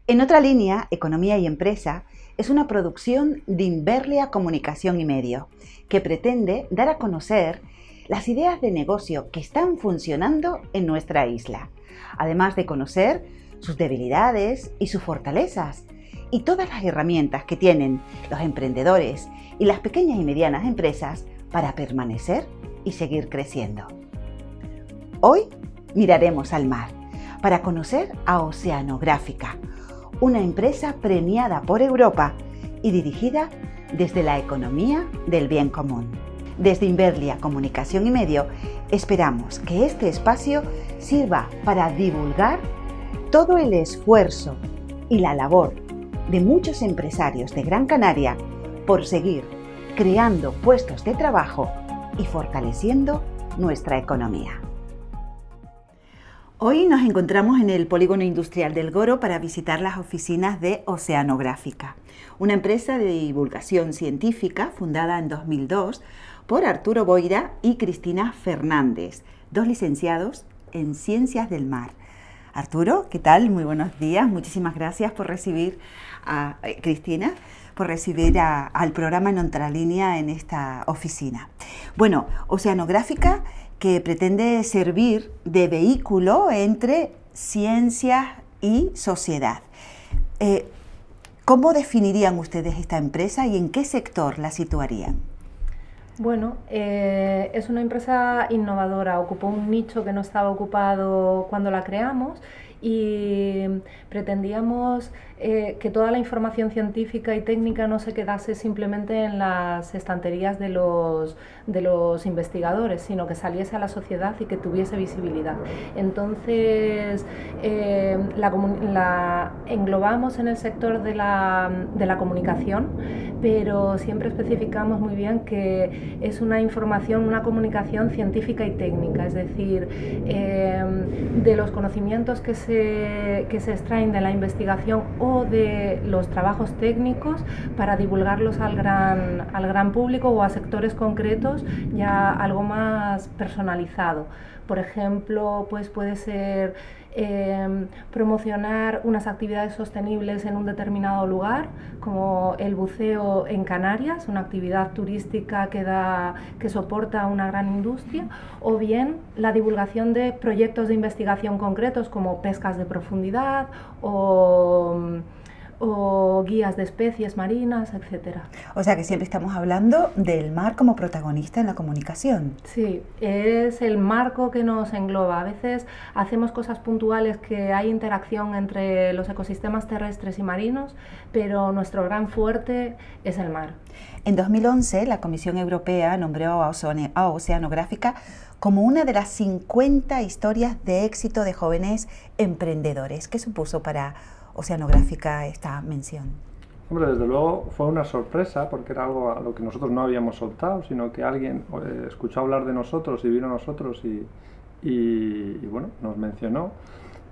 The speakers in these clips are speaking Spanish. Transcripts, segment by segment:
En otra línea, Economía y Empresa es una producción de Inverlia Comunicación y Medio, que pretende dar a conocer las ideas de negocio que están funcionando en nuestra isla, además de conocer sus debilidades y sus fortalezas, y todas las herramientas que tienen los emprendedores y las pequeñas y medianas empresas para permanecer y seguir creciendo. Hoy miraremos al mar para conocer a Oceanográfica, una empresa premiada por Europa y dirigida desde la economía del bien común. Desde Inverlia Comunicación y Medio esperamos que este espacio sirva para divulgar todo el esfuerzo y la labor de muchos empresarios de Gran Canaria por seguir creando puestos de trabajo y fortaleciendo nuestra economía. Hoy nos encontramos en el Polígono Industrial del Goro para visitar las oficinas de Oceanográfica, una empresa de divulgación científica fundada en 2002 por Arturo Boira y Cristina Fernández, dos licenciados en Ciencias del Mar. Arturo, ¿qué tal? Muy buenos días. Muchísimas gracias por recibir a Cristina, por recibir al programa en otra línea en esta oficina. Bueno, Oceanográfica, que pretende servir de vehículo entre ciencia y sociedad. ¿Cómo definirían ustedes esta empresa y en qué sector la situarían? Bueno, es una empresa innovadora, ocupó un nicho que no estaba ocupado cuando la creamos y pretendíamos que toda la información científica y técnica no se quedase simplemente en las estanterías de los investigadores, sino que saliese a la sociedad y que tuviese visibilidad. Entonces, la englobamos en el sector de la comunicación, pero siempre especificamos muy bien que es una información, una comunicación científica y técnica, es decir, de los conocimientos que se extraen de la investigación o de los trabajos técnicos para divulgarlos al gran público o a sectores concretos, ya algo más personalizado. Por ejemplo, pues puede ser promocionar unas actividades sostenibles en un determinado lugar, como el buceo en Canarias, una actividad turística que soporta una gran industria, o bien la divulgación de proyectos de investigación concretos como pescas de profundidad o guías de especies marinas, etc. O sea que siempre estamos hablando del mar como protagonista en la comunicación. Sí, es el marco que nos engloba. A veces hacemos cosas puntuales que hay interacción entre los ecosistemas terrestres y marinos, pero nuestro gran fuerte es el mar. En 2011, la Comisión Europea nombró a Oceanográfica como una de las 50 historias de éxito de jóvenes emprendedores. ¿Qué supuso para Oceanográfica esta mención? Hombre, desde luego fue una sorpresa porque era algo a lo que nosotros no habíamos soltado, sino que alguien escuchó hablar de nosotros y vino a nosotros y bueno, nos mencionó.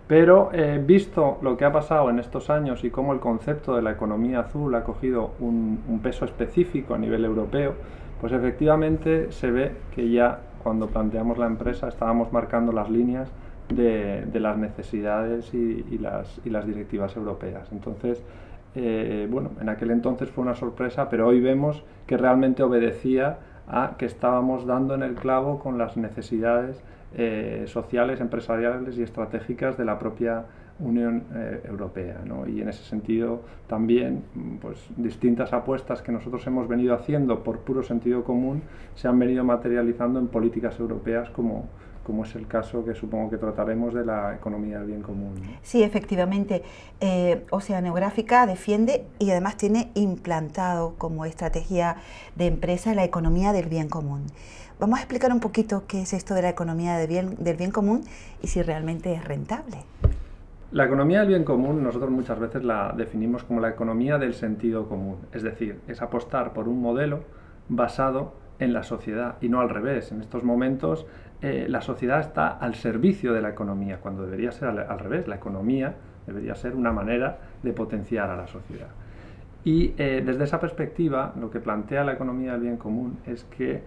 Pero visto lo que ha pasado en estos años y cómo el concepto de la economía azul ha cogido un peso específico a nivel europeo, pues efectivamente se ve que ya cuando planteamos la empresa estábamos marcando las líneas de las necesidades y las directivas europeas. Entonces, bueno, en aquel entonces fue una sorpresa, pero hoy vemos que realmente obedecía a que estábamos dando en el clavo con las necesidades sociales, empresariales y estratégicas de la propia Unión Europea, ¿no? Y en ese sentido también pues, distintas apuestas que nosotros hemos venido haciendo por puro sentido común se han venido materializando en políticas europeas como es el caso que supongo que trataremos de la economía del bien común, ¿no? Sí, efectivamente, Oceanográfica defiende y además tiene implantado como estrategia de empresa la economía del bien común. Vamos a explicar un poquito qué es esto de la economía del bien común y si realmente es rentable. La economía del bien común nosotros muchas veces la definimos como la economía del sentido común, es decir, es apostar por un modelo basado en la sociedad y no al revés. En estos momentos la sociedad está al servicio de la economía, cuando debería ser al revés. La economía debería ser una manera de potenciar a la sociedad. Y desde esa perspectiva, lo que plantea la economía del bien común es que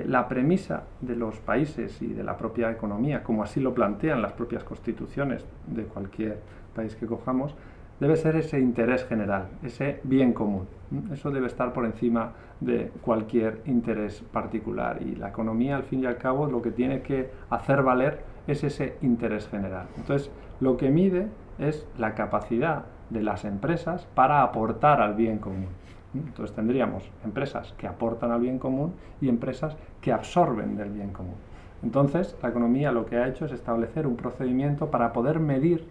la premisa de los países y de la propia economía, como así lo plantean las propias constituciones de cualquier país que cojamos, debe ser ese interés general, ese bien común. Eso debe estar por encima de cualquier interés particular, y la economía, al fin y al cabo, lo que tiene que hacer valer es ese interés general. Entonces, lo que mide es la capacidad de las empresas para aportar al bien común. Entonces tendríamos empresas que aportan al bien común y empresas que absorben del bien común. Entonces, la economía lo que ha hecho es establecer un procedimiento para poder medir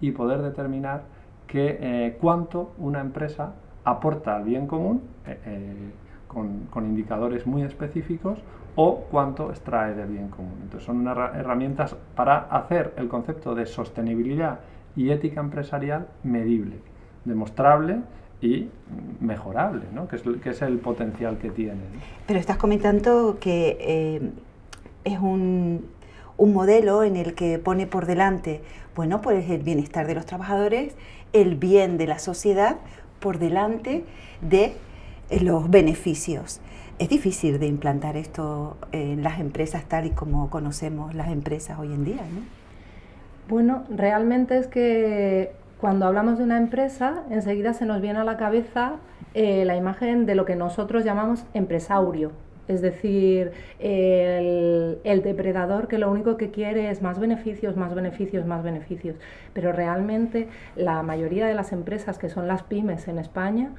y poder determinar cuánto una empresa aporta al bien común con indicadores muy específicos, o cuánto extrae del bien común. Entonces son unas herramientas para hacer el concepto de sostenibilidad y ética empresarial medible, demostrable y mejorable, ¿no? que es el potencial que tiene, ¿no? Pero estás comentando que es un modelo en el que pone por delante, bueno, pues el bienestar de los trabajadores, el bien de la sociedad, por delante de los beneficios. Es difícil de implantar esto en las empresas tal y como conocemos las empresas hoy en día, ¿no? Bueno, realmente es que cuando hablamos de una empresa, enseguida se nos viene a la cabeza la imagen de lo que nosotros llamamos empresaurio. Es decir, el depredador que lo único que quiere es más beneficios, más beneficios, más beneficios. Pero realmente la mayoría de las empresas, que son las pymes en España,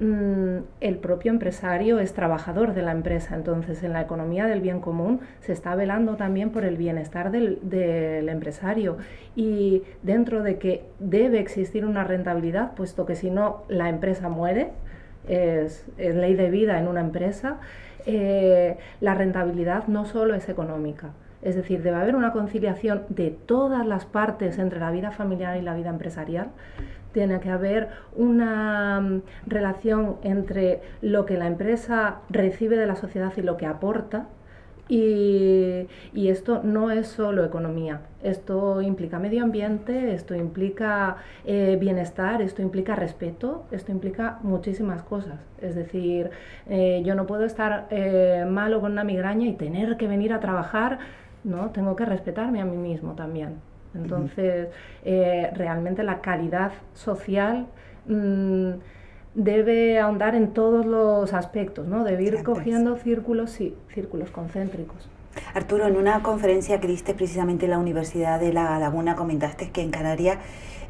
el propio empresario es trabajador de la empresa. Entonces, en la economía del bien común se está velando también por el bienestar del empresario, y dentro de que debe existir una rentabilidad, puesto que si no la empresa muere, es ley de vida en una empresa. La rentabilidad no solo es económica, es decir, debe haber una conciliación de todas las partes entre la vida familiar y la vida empresarial. Tiene que haber una relación entre lo que la empresa recibe de la sociedad y lo que aporta, y esto no es solo economía, esto implica medio ambiente, esto implica bienestar, esto implica respeto, esto implica muchísimas cosas. Es decir, yo no puedo estar malo con una migraña y tener que venir a trabajar, ¿no? Tengo que respetarme a mí mismo también. Entonces, realmente la calidad social debe ahondar en todos los aspectos, ¿no? Debe ir cogiendo círculos, sí, círculos concéntricos. Arturo, en una conferencia que diste precisamente en la Universidad de La Laguna, comentaste que en Canarias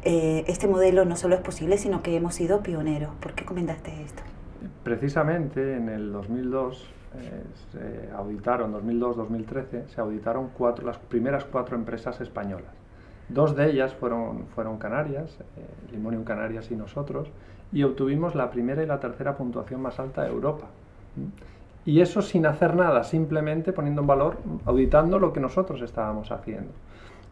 este modelo no solo es posible, sino que hemos sido pioneros. ¿Por qué comentaste esto? Precisamente en el 2002 se auditaron, 2002-2013, se auditaron las primeras 4 empresas españolas. 2 de ellas fueron Canarias, Limonium Canarias y nosotros, y obtuvimos la primera y la tercera puntuación más alta de Europa. Y eso sin hacer nada, simplemente poniendo en valor, auditando lo que nosotros estábamos haciendo.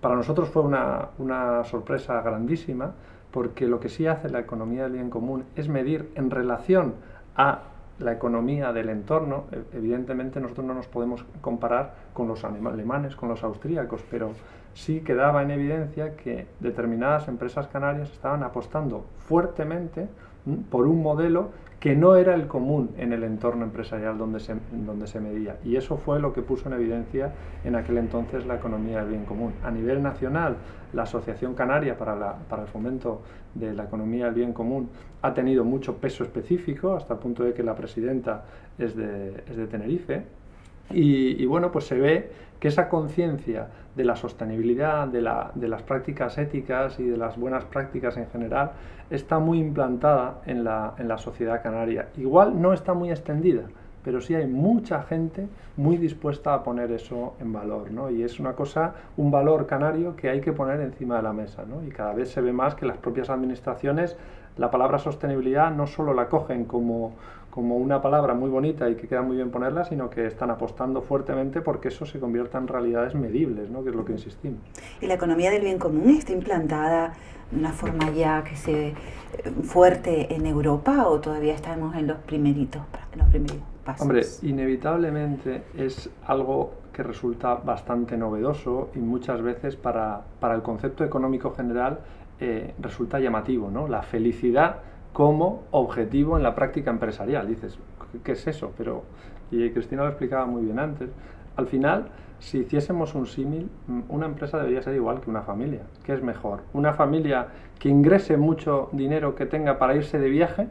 Para nosotros fue una sorpresa grandísima, porque lo que sí hace la economía del bien común es medir en relación a la economía del entorno. Evidentemente nosotros no nos podemos comparar con los alemanes, con los austríacos, pero sí quedaba en evidencia que determinadas empresas canarias estaban apostando fuertemente por un modelo que no era el común en el entorno empresarial donde se medía, y eso fue lo que puso en evidencia en aquel entonces la economía del bien común. A nivel nacional, la Asociación Canaria para el Fomento de la Economía del Bien Común ha tenido mucho peso específico, hasta el punto de que la presidenta es de Tenerife, y bueno, pues se ve que esa conciencia de la sostenibilidad, de las prácticas éticas y de las buenas prácticas en general está muy implantada en la sociedad canaria. Igual no está muy extendida, pero sí hay mucha gente muy dispuesta a poner eso en valor, ¿no? Y es un valor canario que hay que poner encima de la mesa, ¿no? Y cada vez se ve más que las propias administraciones la palabra sostenibilidad no solo la cogen como una palabra muy bonita y que queda muy bien ponerla, sino que están apostando fuertemente porque eso se convierta en realidades medibles, ¿no? Que es lo que insistimos. ¿Y la economía del bien común está implantada de una forma ya fuerte en Europa, o todavía estamos en los primeritos pasos? Hombre, inevitablemente es algo que resulta bastante novedoso, y muchas veces para el concepto económico general resulta llamativo, ¿no? La felicidad como objetivo en la práctica empresarial. Dices, ¿qué es eso? Y Cristina lo explicaba muy bien antes. Al final, si hiciésemos un símil, una empresa debería ser igual que una familia. ¿Qué es mejor? ¿Una familia que ingrese mucho dinero que tenga para irse de viaje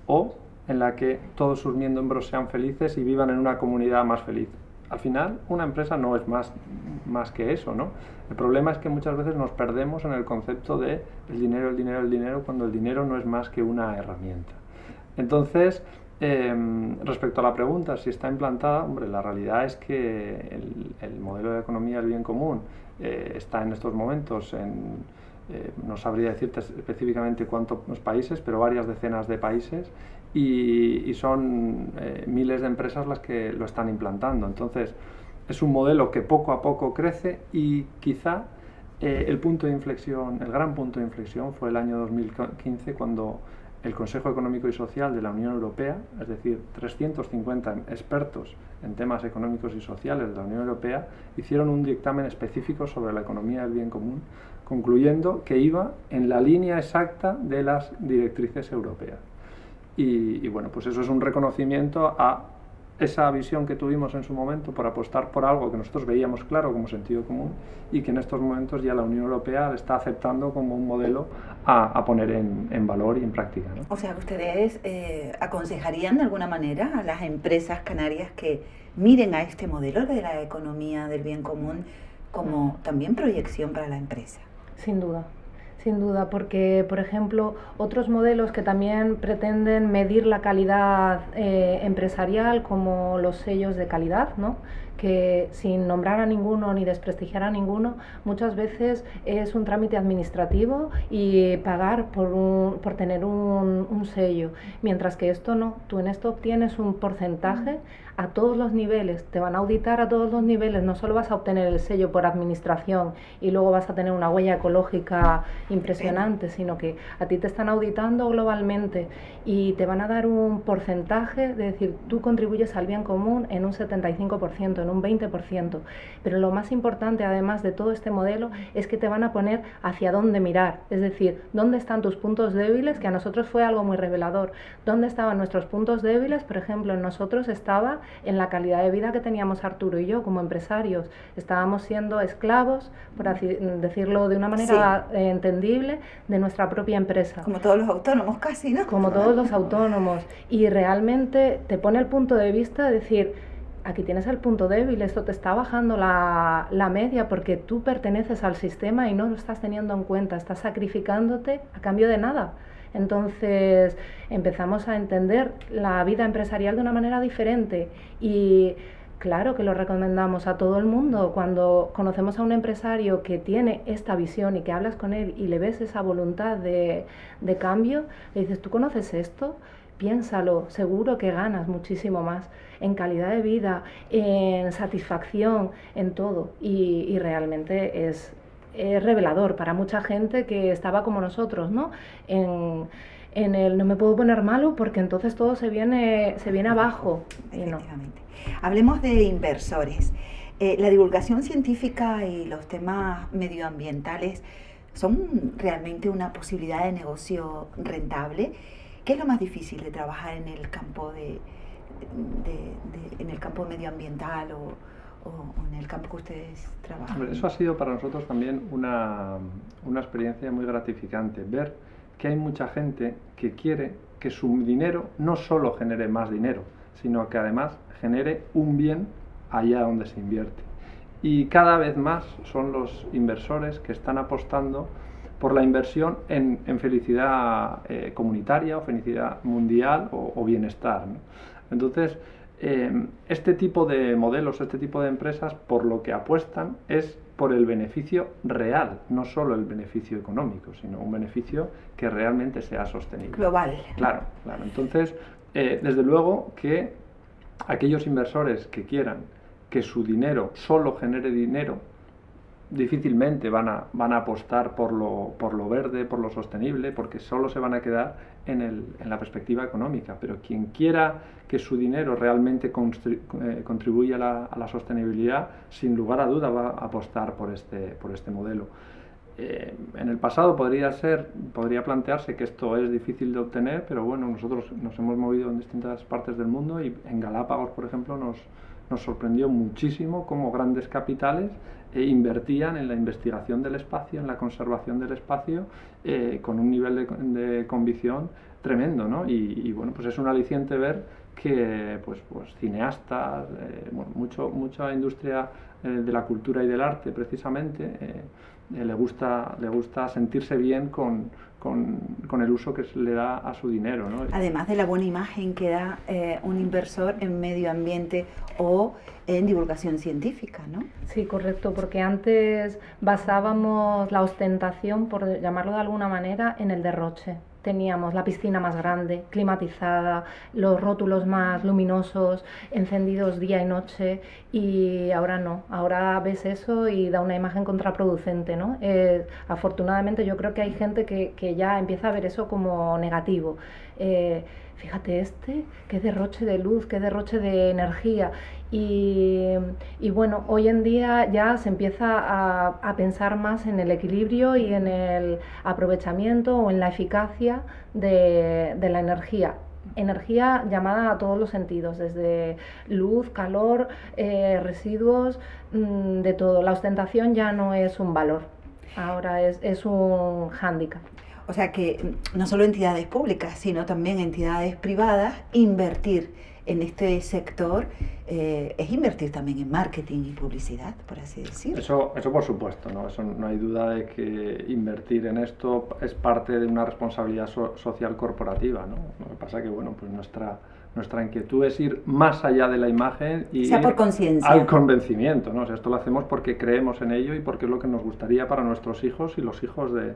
o en la que todos sus miembros sean felices y vivan en una comunidad más feliz? Al final, una empresa no es más que eso, ¿no? El problema es que muchas veces nos perdemos en el concepto de el dinero, el dinero, el dinero, cuando el dinero no es más que una herramienta. Entonces, respecto a la pregunta, si está implantada, hombre, la realidad es que el modelo de economía del bien común está en estos momentos no sabría decirte específicamente cuántos países, pero varias decenas de países, y son miles de empresas las que lo están implantando. Entonces, es un modelo que poco a poco crece y quizá el punto de inflexión, el gran punto de inflexión fue el año 2015, cuando el Consejo Económico y Social de la Unión Europea, es decir, 350 expertos en temas económicos y sociales de la Unión Europea, hicieron un dictamen específico sobre la economía del bien común, concluyendo que iba en la línea exacta de las directrices europeas. Y bueno, pues eso es un reconocimiento a esa visión que tuvimos en su momento por apostar por algo que nosotros veíamos claro como sentido común y que en estos momentos ya la Unión Europea está aceptando como un modelo a poner en valor y en práctica, ¿no? O sea, ¿ustedes aconsejarían de alguna manera a las empresas canarias que miren a este modelo de la economía del bien común como también proyección para la empresa? Sin duda, porque, por ejemplo, otros modelos que también pretenden medir la calidad empresarial, como los sellos de calidad, ¿no?, que sin nombrar a ninguno ni desprestigiar a ninguno, muchas veces es un trámite administrativo y pagar por tener un sello, mientras que esto no, tú en esto obtienes un porcentaje a todos los niveles, te van a auditar a todos los niveles, no solo vas a obtener el sello por administración y luego vas a tener una huella ecológica impresionante, sino que a ti te están auditando globalmente y te van a dar un porcentaje, de decir, tú contribuyes al bien común en un 75%, en un 20%, pero lo más importante además de todo este modelo es que te van a poner hacia dónde mirar, es decir, dónde están tus puntos débiles, que a nosotros fue algo muy revelador, dónde estaban nuestros puntos débiles. Por ejemplo, en nosotros estaba en la calidad de vida que teníamos Arturo y yo como empresarios, estábamos siendo esclavos, por así decirlo de una manera entendible, de nuestra propia empresa. Como todos los autónomos casi, ¿no? Como todos los autónomos, y realmente te pone el punto de vista de decir, aquí tienes el punto débil, esto te está bajando la media porque tú perteneces al sistema y no lo estás teniendo en cuenta, estás sacrificándote a cambio de nada. Entonces empezamos a entender la vida empresarial de una manera diferente y claro que lo recomendamos a todo el mundo. Cuando conocemos a un empresario que tiene esta visión y que hablas con él y le ves esa voluntad de cambio, le dices, ¿tú conoces esto? Piénsalo, seguro que ganas muchísimo más en calidad de vida, en satisfacción, en todo, y realmente es revelador para mucha gente que estaba como nosotros, ¿no? En el no me puedo poner malo porque entonces todo se viene abajo. Efectivamente. Hablemos de inversores. La divulgación científica y los temas medioambientales son realmente una posibilidad de negocio rentable. ¿Qué es lo más difícil de trabajar en el campo en el campo medioambiental o en el campo que ustedes trabajan? Hombre, eso ha sido para nosotros también una experiencia muy gratificante, ver que hay mucha gente que quiere que su dinero no solo genere más dinero, sino que además genere un bien allá donde se invierte. Y cada vez más son los inversores que están apostando por la inversión en felicidad comunitaria o felicidad mundial o bienestar, ¿no? Entonces, este tipo de modelos, este tipo de empresas, por lo que apuestan es por el beneficio real, no solo el beneficio económico, sino un beneficio que realmente sea sostenible. Global. Claro, claro. Entonces, desde luego que aquellos inversores que quieran que su dinero solo genere dinero, difícilmente van a apostar por lo verde, por lo sostenible, porque solo se van a quedar en la perspectiva económica. Pero quien quiera que su dinero realmente contribuya a la sostenibilidad, sin lugar a duda va a apostar por este modelo. En el pasado podría plantearse que esto es difícil de obtener, pero bueno, nosotros nos hemos movido en distintas partes del mundo y en Galápagos, por ejemplo, nos sorprendió muchísimo cómo grandes capitales invertían en la investigación del espacio, en la conservación del espacio, con un nivel de convicción tremendo, ¿no? Y bueno, pues es un aliciente ver que pues cineastas, bueno, mucha industria de la cultura y del arte precisamente, le gusta sentirse bien con el uso que se le da a su dinero, ¿no? Además de la buena imagen que da un inversor en medio ambiente o en divulgación científica, ¿no? Sí, correcto, porque antes basábamos la ostentación, por llamarlo de alguna manera, en el derroche. Teníamos la piscina más grande, climatizada, los rótulos más luminosos, encendidos día y noche, y ahora no. Ahora ves eso y da una imagen contraproducente, ¿no? Afortunadamente yo creo que hay gente que ya empieza a ver eso como negativo. Fíjate qué derroche de luz, qué derroche de energía. Y bueno, hoy en día ya se empieza a pensar más en el equilibrio y en el aprovechamiento o en la eficacia de la energía. Energía llamada a todos los sentidos, desde luz, calor, residuos, de todo. La ostentación ya no es un valor, ahora es un hándicap. O sea que no solo entidades públicas, sino también entidades privadas, invertir en este sector es invertir también en marketing y publicidad, por así decirlo. Eso por supuesto, ¿no? Eso no hay duda de que invertir en esto es parte de una responsabilidad social corporativa, ¿no? Lo que pasa que, bueno, pues nuestra inquietud es ir más allá de la imagen y por conciencia, al convencimiento, ¿no? O sea, esto lo hacemos porque creemos en ello y porque es lo que nos gustaría para nuestros hijos y los hijos de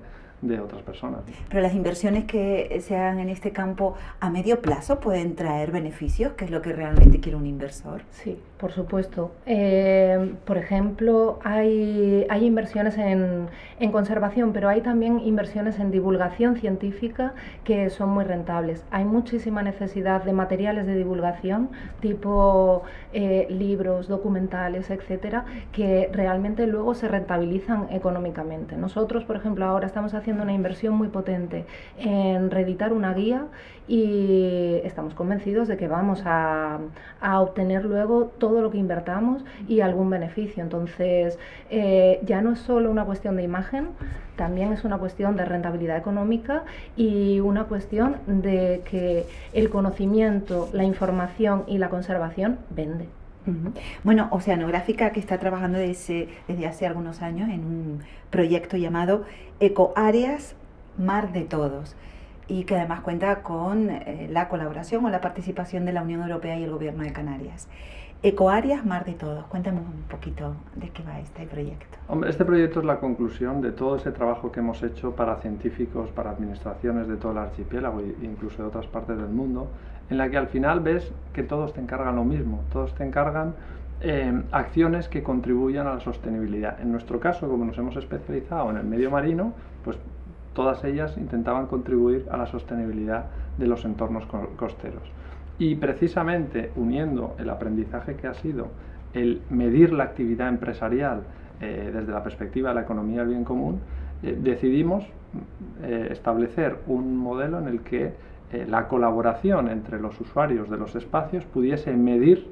otras personas. Pero las inversiones que se hagan en este campo a medio plazo pueden traer beneficios, que es lo que realmente quiere un inversor. Sí, por supuesto. Por ejemplo, hay inversiones en conservación, pero hay también inversiones en divulgación científica que son muy rentables. Hay muchísima necesidad de materiales de divulgación, tipo libros, documentales, etcétera, que realmente luego se rentabilizan económicamente. Nosotros, por ejemplo, ahora estamos haciendo una inversión muy potente en reeditar una guía y estamos convencidos de que vamos a obtener luego todo lo que invertamos y algún beneficio. Entonces, ya no es solo una cuestión de imagen, también es una cuestión de rentabilidad económica y una cuestión de que el conocimiento, la información y la conservación vende. Bueno, Oceanográfica, que está trabajando desde hace algunos años en un proyecto llamado Ecoáreas Mar de Todos, y que además cuenta con la colaboración o la participación de la Unión Europea y el Gobierno de Canarias. Ecoáreas Mar de Todos, cuéntanos un poquito de qué va este proyecto. Hombre, este proyecto es la conclusión de todo ese trabajo que hemos hecho para científicos, para administraciones de todo el archipiélago e incluso de otras partes del mundo, en la que al final ves que todos te encargan lo mismo, todos te encargan acciones que contribuyan a la sostenibilidad. En nuestro caso, como nos hemos especializado en el medio marino, pues todas ellas intentaban contribuir a la sostenibilidad de los entornos costeros. Y precisamente uniendo el aprendizaje que ha sido el medir la actividad empresarial desde la perspectiva de la economía del bien común, decidimos establecer un modelo en el que la colaboración entre los usuarios de los espacios pudiese medir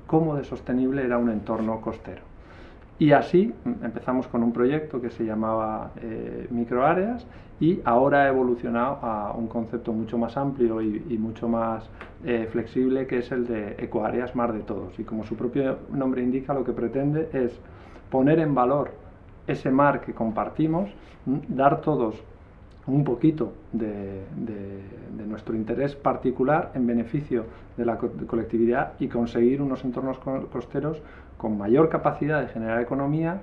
cómo de sostenible era un entorno costero. Y así empezamos con un proyecto que se llamaba Microáreas y ahora ha evolucionado a un concepto mucho más amplio y mucho más flexible, que es el de Ecoáreas Mar de Todos. Y como su propio nombre indica, lo que pretende es poner en valor ese mar que compartimos, dar todos un poquito de nuestro interés particular en beneficio de la colectividad y conseguir unos entornos costeros con mayor capacidad de generar economía,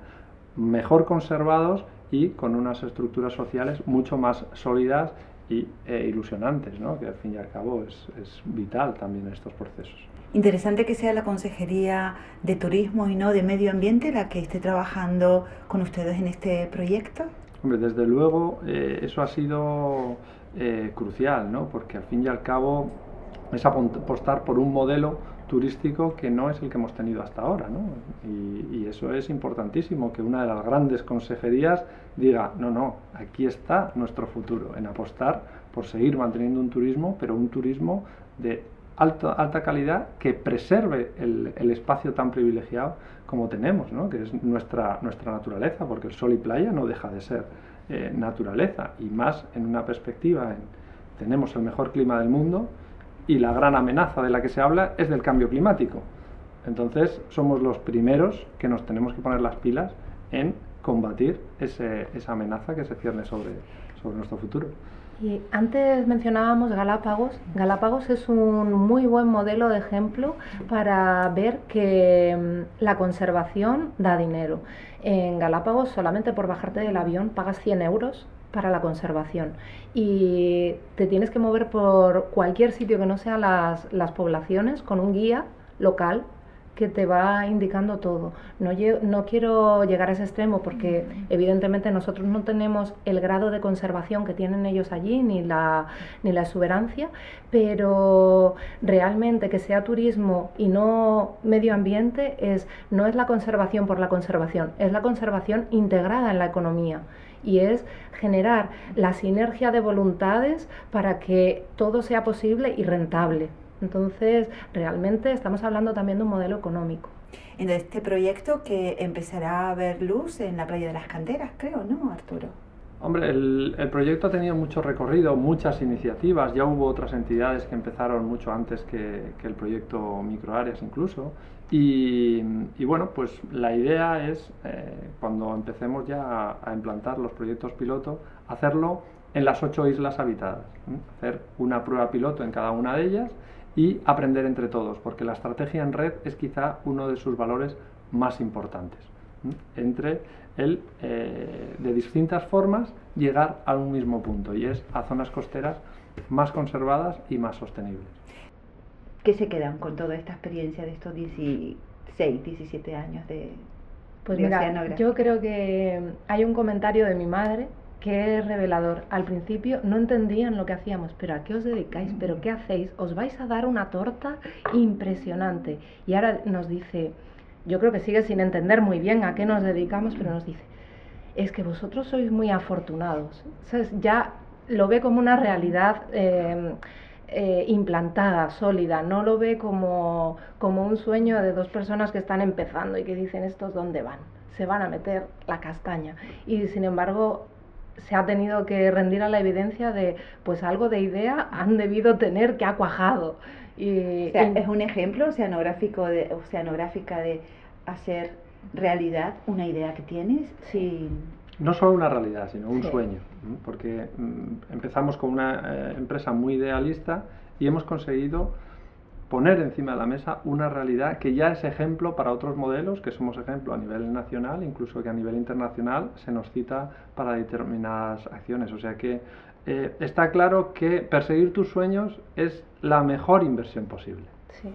mejor conservados y con unas estructuras sociales mucho más sólidas e ilusionantes, ¿no? Que al fin y al cabo es vital también en estos procesos. Interesante que sea la Consejería de Turismo y no de Medio Ambiente la que esté trabajando con ustedes en este proyecto. Hombre, desde luego eso ha sido crucial, ¿no? Porque al fin y al cabo es apostar por un modelo turístico que no es el que hemos tenido hasta ahora, ¿no? Y eso es importantísimo, que una de las grandes consejerías diga, no, aquí está nuestro futuro, en apostar por seguir manteniendo un turismo, pero un turismo de alta calidad que preserve el espacio tan privilegiado como tenemos, ¿no? Que es nuestra naturaleza, porque el sol y playa no deja de ser naturaleza, y más en una perspectiva, tenemos el mejor clima del mundo y la gran amenaza de la que se habla es del cambio climático. Entonces somos los primeros que nos tenemos que poner las pilas en combatir esa amenaza que se cierne sobre nuestro futuro. Y antes mencionábamos Galápagos. Galápagos es un muy buen modelo de ejemplo para ver que la conservación da dinero. En Galápagos, solamente por bajarte del avión pagas 100 euros para la conservación, y te tienes que mover por cualquier sitio que no sea las poblaciones con un guía local que te va indicando todo. No quiero llegar a ese extremo porque evidentemente nosotros no tenemos el grado de conservación que tienen ellos allí, ni la exuberancia, pero realmente que sea turismo y no medio ambiente no es la conservación por la conservación, es la conservación integrada en la economía. Y es generar la sinergia de voluntades para que todo sea posible y rentable. Entonces, realmente estamos hablando también de un modelo económico. En este proyecto que empezará a ver luz en la playa de las Canteras, creo, ¿no, Arturo? Hombre, el proyecto ha tenido mucho recorrido, muchas iniciativas, ya hubo otras entidades que empezaron mucho antes que el proyecto Microáreas incluso, y bueno, pues la idea es, cuando empecemos ya a implantar los proyectos piloto, hacerlo en las 8 islas habitadas, hacer una prueba piloto en cada una de ellas y aprender entre todos, porque la estrategia en red es quizá uno de sus valores más importantes, entre de distintas formas llegar a un mismo punto, y es a zonas costeras más conservadas y más sostenibles. ¿Qué se quedan con toda esta experiencia de estos 16, 17 años de oceanografía? Yo creo que hay un comentario de mi madre que es revelador. Al principio no entendían lo que hacíamos, pero ¿a qué os dedicáis? ¿Pero qué hacéis? Os vais a dar una torta impresionante. Y ahora nos dice, yo creo que sigue sin entender muy bien a qué nos dedicamos, pero nos dice, es que vosotros sois muy afortunados. ¿Sabes? Ya lo ve como una realidad implantada, sólida, no lo ve como un sueño de dos personas que están empezando y que dicen, ¿estos dónde van? Se van a meter la castaña. Y sin embargo se ha tenido que rendir a la evidencia de, pues algo de idea han debido tener que ha cuajado. O sea, es un ejemplo oceanográfica de hacer realidad una idea que tienes. Sí. No solo una realidad, sino un sueño, porque empezamos con una empresa muy idealista y hemos conseguido poner encima de la mesa una realidad que ya es ejemplo para otros modelos, que somos ejemplo a nivel nacional, incluso que a nivel internacional se nos cita para determinadas acciones. O sea que está claro que perseguir tus sueños es la mejor inversión posible. Sí.